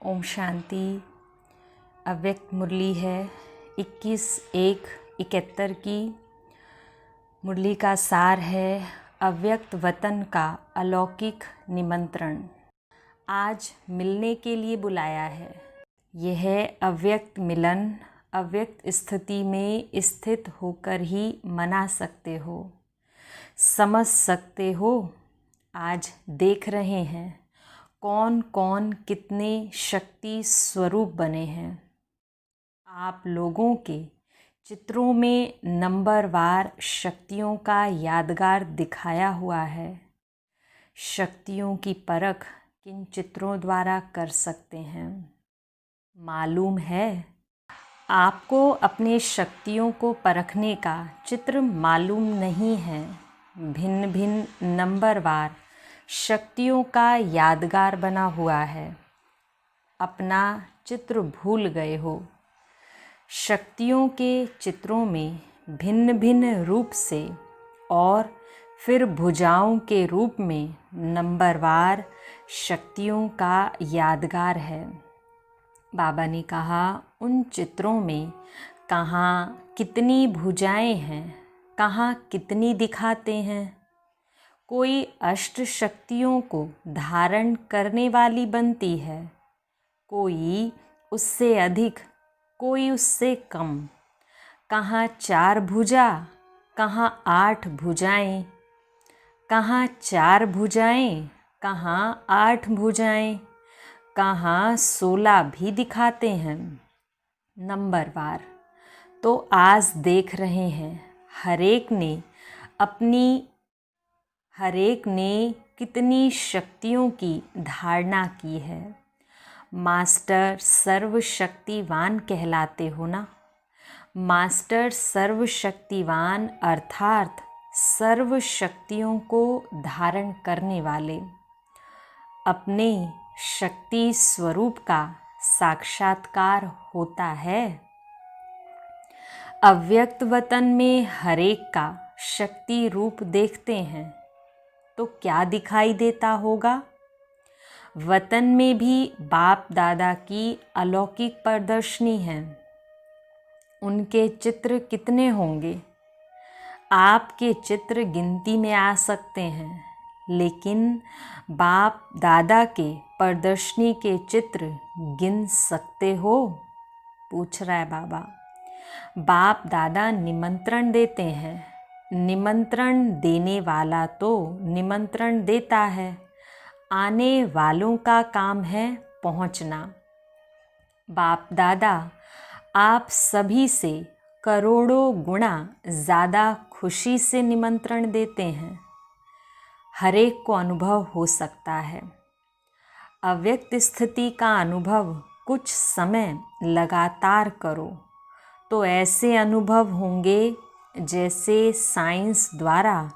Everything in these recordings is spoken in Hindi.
ओम शांति। अव्यक्त मुरली है 21/1/71 की। मुरली का सार है अव्यक्त वतन का अलौकिक निमंत्रण। आज मिलने के लिए बुलाया है। यह अव्यक्त मिलन अव्यक्त स्थिति में स्थित होकर ही मना सकते हो, समझ सकते हो। आज देख रहे हैं कौन कौन कितने शक्ति स्वरूप बने हैं। आप लोगों के चित्रों में नंबरवार शक्तियों का यादगार दिखाया हुआ है। शक्तियों की परख किन चित्रों द्वारा कर सकते हैं? मालूम है आपको अपने शक्तियों को परखने का चित्र मालूम नहीं है। भिन्न भिन्न नंबरवार शक्तियों का यादगार बना हुआ है। अपना चित्र भूल गए हो। शक्तियों के चित्रों में भिन्न भिन्न रूप से और फिर भुजाओं के रूप में नंबरवार शक्तियों का यादगार है। बाबा ने कहा उन चित्रों में कहाँ कितनी भुजाएं हैं, कहाँ कितनी दिखाते हैं। कोई अष्ट शक्तियों को धारण करने वाली बनती है, कोई उससे अधिक, कोई उससे कम। कहाँ 4 भुजा, कहाँ 8 भुजाएं, कहाँ 4 भुजाएं, कहाँ 8 भुजाएं, कहाँ 16 भी दिखाते हैं नंबरवार। तो आज देख रहे हैं हरेक ने कितनी शक्तियों की धारणा की है। मास्टर सर्वशक्तिवान कहलाते हो ना। मास्टर सर्वशक्तिवान अर्थात सर्व शक्तियों को धारण करने वाले। अपने शक्ति स्वरूप का साक्षात्कार होता है। अव्यक्त वतन में हरेक का शक्ति रूप देखते हैं तो क्या दिखाई देता होगा? वतन में भी बाप दादा की अलौकिक प्रदर्शनी है। उनके चित्र कितने होंगे? आपके चित्र गिनती में आ सकते हैं, लेकिन बाप दादा के प्रदर्शनी के चित्र गिन सकते हो? पूछ रहा है बाबा। बाप दादा निमंत्रण देते हैं। निमंत्रण देने वाला तो निमंत्रण देता है, आने वालों का काम है पहुंचना। बाप दादा आप सभी से करोड़ों गुना ज़्यादा खुशी से निमंत्रण देते हैं। हरेक को अनुभव हो सकता है। अव्यक्त स्थिति का अनुभव कुछ समय लगातार करो तो ऐसे अनुभव होंगे जैसे साइंस द्वारा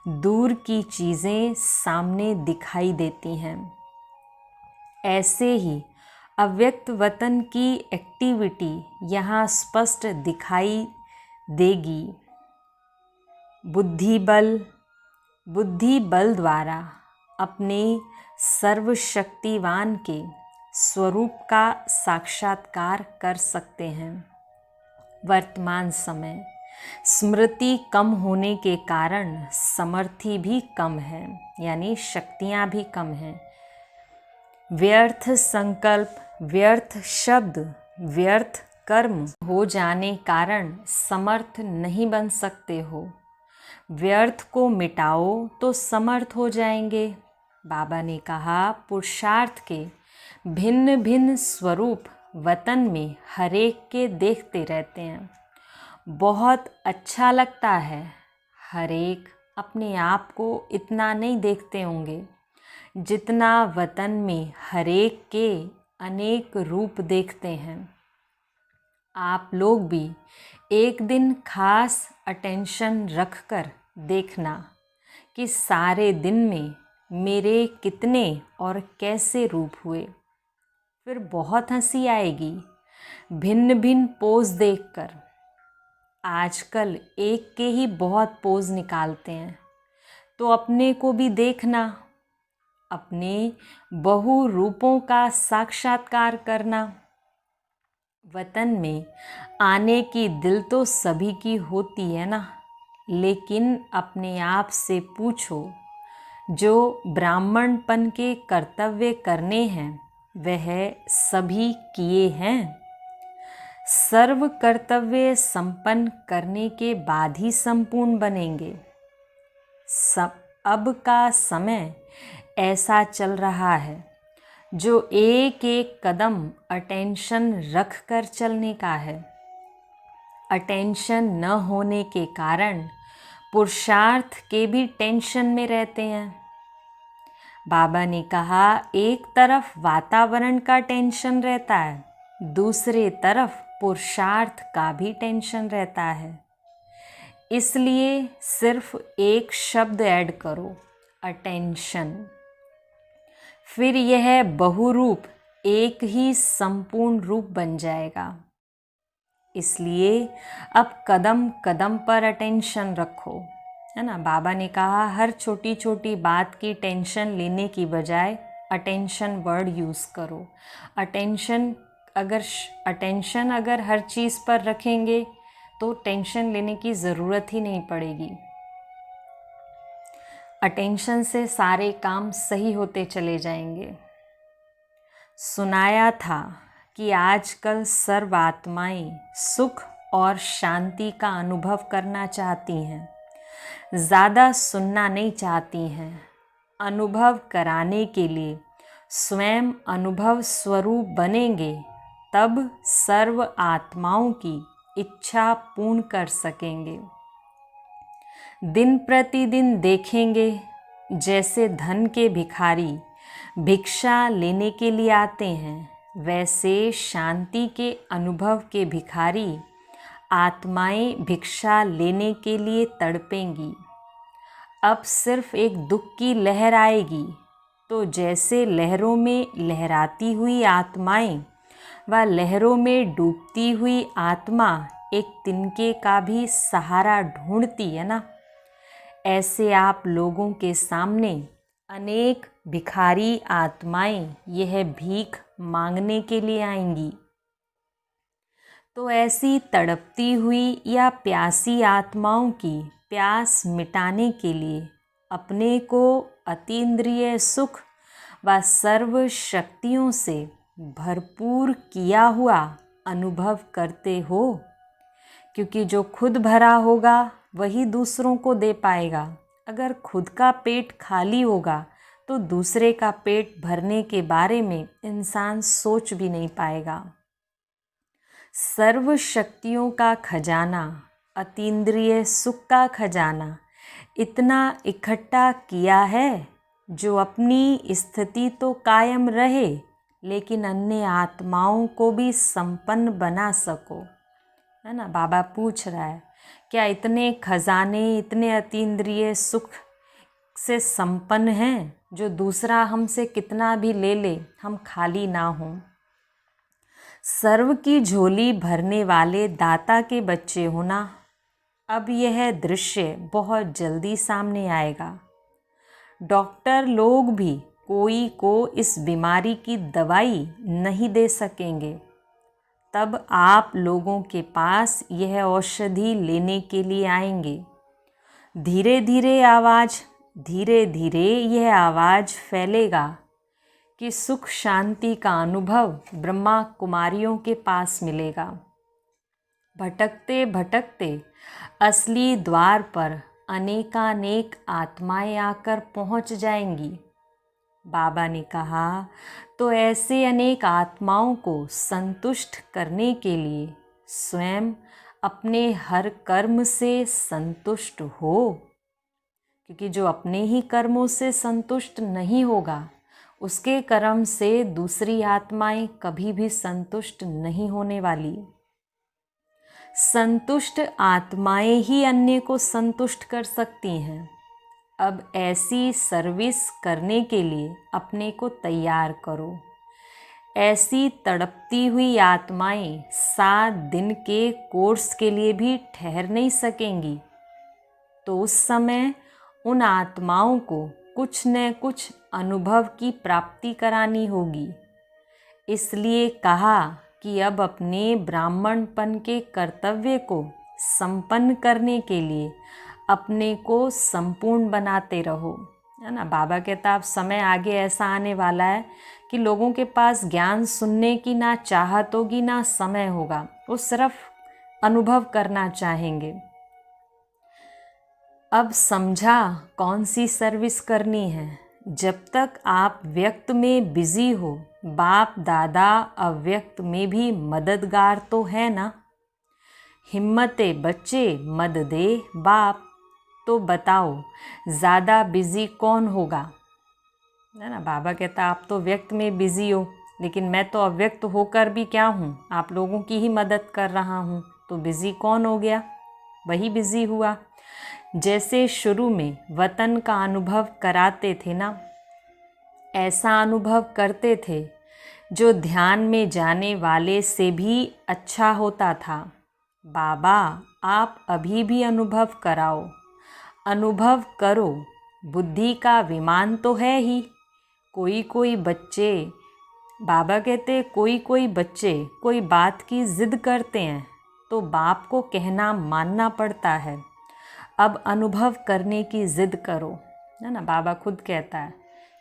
दूर की चीज़ें सामने दिखाई देती हैं। ऐसे ही अव्यक्त वतन की एक्टिविटी यहाँ स्पष्ट दिखाई देगी। बुद्धि बल द्वारा अपने सर्वशक्तिवान के स्वरूप का साक्षात्कार कर सकते हैं। वर्तमान समय स्मृति कम होने के कारण समर्थी भी कम है, यानी शक्तियाँ भी कम हैं। व्यर्थ संकल्प, व्यर्थ शब्द, व्यर्थ कर्म हो जाने कारण समर्थ नहीं बन सकते हो। व्यर्थ को मिटाओ तो समर्थ हो जाएंगे। बाबा ने कहा पुरुषार्थ के भिन्न भिन्न स्वरूप वतन में हरेक के देखते रहते हैं। बहुत अच्छा लगता है। हरेक अपने आप को इतना नहीं देखते होंगे जितना वतन में हरेक के अनेक रूप देखते हैं। आप लोग भी एक दिन खास अटेंशन रखकर देखना कि सारे दिन में मेरे कितने और कैसे रूप हुए। फिर बहुत हंसी आएगी भिन्न भिन्न पोज देखकर। आजकल एक के ही बहुत पोज निकालते हैं, तो अपने को भी देखना। अपने बहु रूपों का साक्षात्कार करना। वतन में आने की दिल तो सभी की होती है ना, लेकिन अपने आप से पूछो, जो ब्राह्मणपन के कर्तव्य करने हैं वह सभी किए हैं? सर्व कर्तव्य संपन्न करने के बाद ही संपूर्ण बनेंगे। अब का समय ऐसा चल रहा है जो एक एक कदम अटेंशन रख कर चलने का है। अटेंशन न होने के कारण पुरुषार्थ के भी टेंशन में रहते हैं। बाबा ने कहा, एक तरफ वातावरण का टेंशन रहता है, दूसरे तरफ पुरुषार्थ का भी टेंशन रहता है। इसलिए सिर्फ एक शब्द ऐड करो, अटेंशन। फिर यह बहुरूप एक ही संपूर्ण रूप बन जाएगा। इसलिए अब कदम कदम पर अटेंशन रखो, है ना। बाबा ने कहा, हर छोटी छोटी बात की टेंशन लेने की बजाय अटेंशन वर्ड यूज़ करो। अटेंशन अगर हर चीज़ पर रखेंगे तो टेंशन लेने की ज़रूरत ही नहीं पड़ेगी। अटेंशन से सारे काम सही होते चले जाएंगे। सुनाया था कि आजकल सर्व आत्माएं सुख और शांति का अनुभव करना चाहती हैं, ज़्यादा सुनना नहीं चाहती हैं। अनुभव कराने के लिए स्वयं अनुभव स्वरूप बनेंगे, तब सर्व आत्माओं की इच्छा पूर्ण कर सकेंगे। दिन प्रतिदिन देखेंगे, जैसे धन के भिखारी भिक्षा लेने के लिए आते हैं, वैसे शांति के अनुभव के भिखारी आत्माएं भिक्षा लेने के लिए तड़पेंगी। अब सिर्फ एक दुख की लहर आएगी तो जैसे लहरों में लहराती हुई आत्माएं व लहरों में डूबती हुई आत्मा एक तिनके का भी सहारा ढूंढती है ना, ऐसे आप लोगों के सामने अनेक भिखारी आत्माएं यह भीख मांगने के लिए आएंगी। तो ऐसी तड़पती हुई या प्यासी आत्माओं की प्यास मिटाने के लिए अपने को अतीन्द्रिय सुख व सर्व शक्तियों से भरपूर किया हुआ अनुभव करते हो, क्योंकि जो खुद भरा होगा वही दूसरों को दे पाएगा। अगर खुद का पेट खाली होगा तो दूसरे का पेट भरने के बारे में इंसान सोच भी नहीं पाएगा। सर्व शक्तियों का खजाना, अतीन्द्रिय सुख का खजाना इतना इकट्ठा किया है जो अपनी स्थिति तो कायम रहे लेकिन अन्य आत्माओं को भी संपन्न बना सको, है ना। बाबा पूछ रहा है, क्या इतने खजाने, इतने अतीन्द्रिय सुख से संपन्न हैं जो दूसरा हमसे कितना भी ले ले हम खाली ना हों। सर्व की झोली भरने वाले दाता के बच्चे होना। अब यह दृश्य बहुत जल्दी सामने आएगा। डॉक्टर लोग भी कोई को इस बीमारी की दवाई नहीं दे सकेंगे। तब आप लोगों के पास यह औषधि लेने के लिए आएंगे। धीरे धीरे यह आवाज़ फैलेगा कि सुख शांति का अनुभव ब्रह्मा कुमारियों के पास मिलेगा। भटकते भटकते असली द्वार पर अनेकानेक आत्माएं आकर पहुंच जाएंगी। बाबा ने कहा, तो ऐसे अनेक आत्माओं को संतुष्ट करने के लिए स्वयं अपने हर कर्म से संतुष्ट हो, क्योंकि जो अपने ही कर्मों से संतुष्ट नहीं होगा उसके कर्म से दूसरी आत्माएं कभी भी संतुष्ट नहीं होने वाली। संतुष्ट आत्माएं ही अन्य को संतुष्ट कर सकती हैं। अब ऐसी सर्विस करने के लिए अपने को तैयार करो। ऐसी तड़पती हुई आत्माएं 7 दिन के कोर्स के लिए भी ठहर नहीं सकेंगी। तो उस समय उन आत्माओं को कुछ न कुछ अनुभव की प्राप्ति करानी होगी। इसलिए कहा कि अब अपने ब्राह्मणपन के कर्तव्य को संपन्न करने के लिए अपने को संपूर्ण बनाते रहो, है ना। बाबा कहता अब समय आगे ऐसा आने वाला है कि लोगों के पास ज्ञान सुनने की ना चाहत होगी ना समय होगा, वो सिर्फ अनुभव करना चाहेंगे। अब समझा कौन सी सर्विस करनी है। जब तक आप व्यक्त में बिजी हो, बाप दादा अव्यक्त में भी मददगार तो है ना। हिम्मते बच्चे मद दे बाप, तो बताओ ज़्यादा बिजी कौन होगा, है ना। बाबा कहता आप तो व्यक्त में बिजी हो, लेकिन मैं तो अव्यक्त होकर भी क्या हूँ, आप लोगों की ही मदद कर रहा हूँ, तो बिजी कौन हो गया, वही बिजी हुआ। जैसे शुरू में वतन का अनुभव कराते थे ना, ऐसा अनुभव करते थे जो ध्यान में जाने वाले से भी अच्छा होता था। बाबा आप अभी भी अनुभव कराओ, अनुभव करो। बुद्धि का विमान तो है ही। कोई कोई बच्चे, बाबा कहते कोई कोई बच्चे कोई बात की ज़िद करते हैं तो बाप को कहना मानना पड़ता है, अब अनुभव करने की ज़िद करो, है ना। बाबा खुद कहता है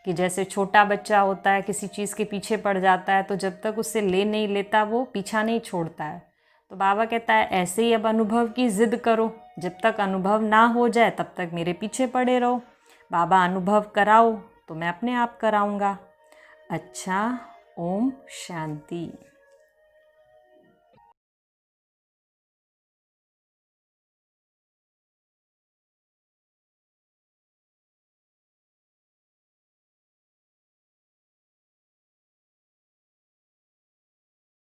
कि जैसे छोटा बच्चा होता है, किसी चीज़ के पीछे पड़ जाता है तो जब तक उससे ले नहीं लेता वो पीछा नहीं छोड़ता है। तो बाबा कहता है ऐसे ही अब अनुभव की ज़िद करो, जब तक अनुभव ना हो जाए तब तक मेरे पीछे पड़े रहो। बाबा अनुभव कराओ तो मैं अपने आप कराऊंगा। अच्छा, ओम शांति।